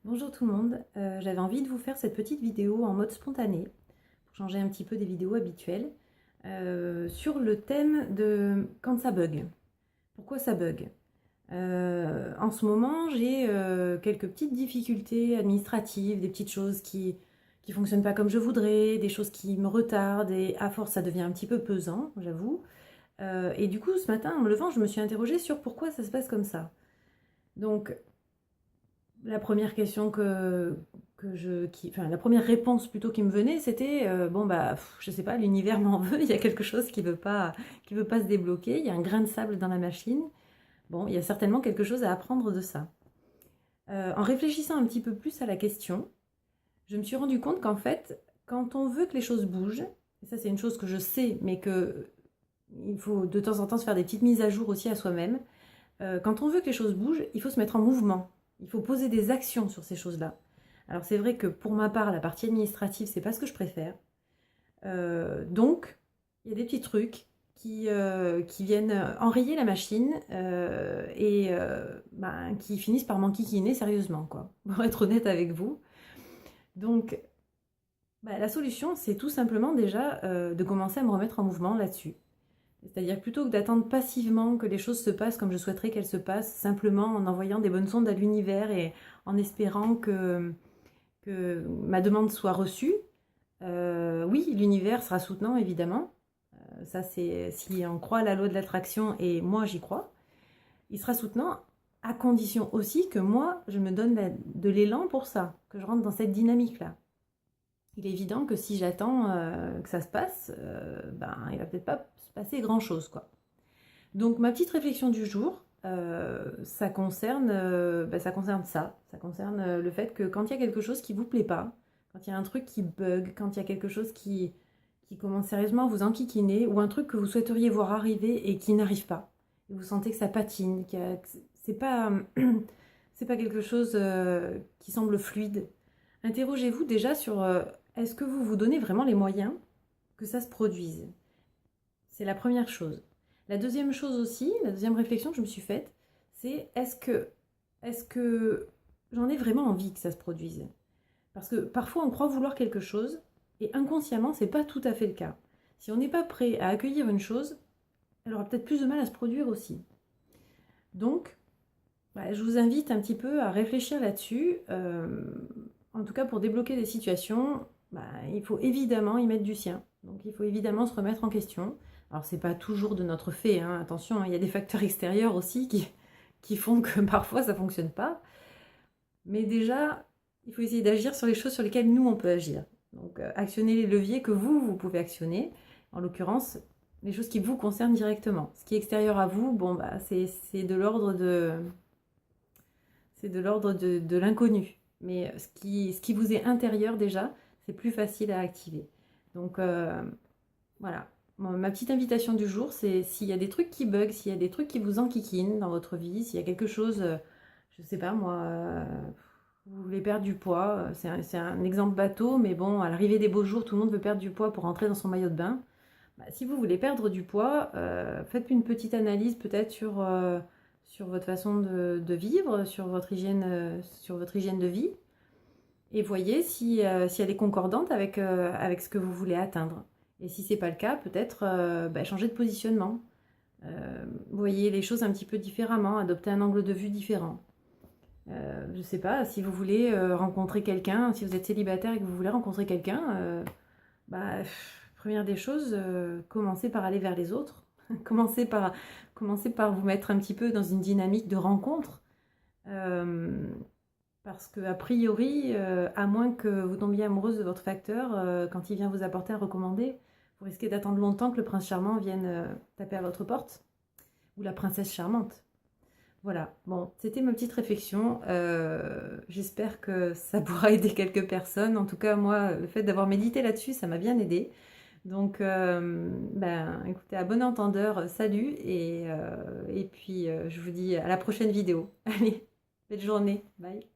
Bonjour tout le monde, j'avais envie de vous faire cette petite vidéo en mode spontané, pour changer un petit peu des vidéos habituelles, sur le thème de quand ça bug. Pourquoi ça bug? En ce moment, j'ai quelques petites difficultés administratives, des petites choses qui fonctionnent pas comme je voudrais, des choses qui me retardent, et à force ça devient un petit peu pesant, j'avoue. Et du coup, ce matin, en me levant, je me suis interrogée sur pourquoi ça se passe comme ça. Donc, la première question enfin, la première réponse plutôt qui me venait, c'était bon bah je sais pas, l'univers m'en veut, il y a quelque chose qui veut pas se débloquer, il y a un grain de sable dans la machine. Bon, il y a certainement quelque chose à apprendre de ça. En réfléchissant un petit peu plus à la question, je me suis rendu compte qu'en fait, quand on veut que les choses bougent, et ça c'est une chose que je sais, mais que il faut de temps en temps se faire des petites mises à jour aussi à soi-même. Quand on veut que les choses bougent, il faut se mettre en mouvement. Il faut poser des actions sur ces choses-là. Alors c'est vrai que pour ma part, la partie administrative, c'est pas ce que je préfère. Donc, il y a des petits trucs qui viennent enrayer la machine et qui finissent par m'enquiquiner sérieusement, quoi, pour être honnête avec vous. Donc, la solution, c'est tout simplement déjà de commencer à me remettre en mouvement là-dessus. C'est-à-dire plutôt que d'attendre passivement que les choses se passent comme je souhaiterais qu'elles se passent, simplement en envoyant des bonnes sondes à l'univers et en espérant que ma demande soit reçue, oui, l'univers sera soutenant, évidemment. Ça, c'est si on croit à la loi de l'attraction, et moi, j'y crois. Il sera soutenant à condition aussi que moi, je me donne de l'élan pour ça, que je rentre dans cette dynamique-là. Il est évident que si j'attends que ça se passe, il va peut-être pas se passer grand-chose, quoi. Donc ma petite réflexion du jour, ça concerne, ça concerne ça. Ça concerne le fait que quand il y a quelque chose qui ne vous plaît pas, quand il y a un truc qui bug, quand il y a quelque chose qui commence sérieusement à vous enquiquiner, ou un truc que vous souhaiteriez voir arriver et qui n'arrive pas, et vous sentez que ça patine, que c'est pas, c'est pas quelque chose qui semble fluide, interrogez-vous déjà sur est-ce que vous vous donnez vraiment les moyens que ça se produise. C'est la première chose. La deuxième chose aussi, la deuxième réflexion que je me suis faite, c'est est-ce que j'en ai vraiment envie que ça se produise? Parce que parfois on croit vouloir quelque chose et inconsciemment c'est pas tout à fait le cas. Si on n'est pas prêt à accueillir une chose, elle aura peut-être plus de mal à se produire aussi. Donc, je vous invite un petit peu à réfléchir là-dessus. En tout cas, pour débloquer des situations, il faut évidemment y mettre du sien. Donc, il faut évidemment se remettre en question. Alors, c'est pas toujours de notre fait, hein. Attention, il y a des facteurs extérieurs aussi qui font que parfois ça fonctionne pas. Mais déjà, il faut essayer d'agir sur les choses sur lesquelles nous, on peut agir. Donc, actionner les leviers que vous pouvez actionner. En l'occurrence, les choses qui vous concernent directement. Ce qui est extérieur à vous, c'est de l'ordre de l'inconnu. Mais ce qui vous est intérieur déjà, c'est plus facile à activer. Donc voilà. Bon, ma petite invitation du jour, c'est s'il y a des trucs qui bug, s'il y a des trucs qui vous enquiquinent dans votre vie, s'il y a quelque chose, je sais pas moi, vous voulez perdre du poids, c'est un exemple bateau, mais bon, à l'arrivée des beaux jours, tout le monde veut perdre du poids pour rentrer dans son maillot de bain. Si vous voulez perdre du poids, faites une petite analyse peut-être sur votre façon de vivre, sur votre hygiène de vie, et voyez si elle est concordante avec ce que vous voulez atteindre. Et si c'est pas le cas, peut-être changer de positionnement. Voyez les choses un petit peu différemment, adopter un angle de vue différent. Je sais pas, si vous voulez rencontrer quelqu'un, si vous êtes célibataire et que vous voulez rencontrer quelqu'un, première des choses, commencez par aller vers les autres. commencez par vous mettre un petit peu dans une dynamique de rencontre. Parce que a priori, à moins que vous tombiez amoureuse de votre facteur, quand il vient vous apporter un recommandé, vous risquez d'attendre longtemps que le prince charmant vienne taper à votre porte. Ou la princesse charmante. Voilà, bon, c'était ma petite réflexion. J'espère que ça pourra aider quelques personnes. En tout cas, moi, le fait d'avoir médité là-dessus, ça m'a bien aidé. Donc, écoutez, à bon entendeur, salut. Et puis, je vous dis à la prochaine vidéo. Allez, belle journée. Bye.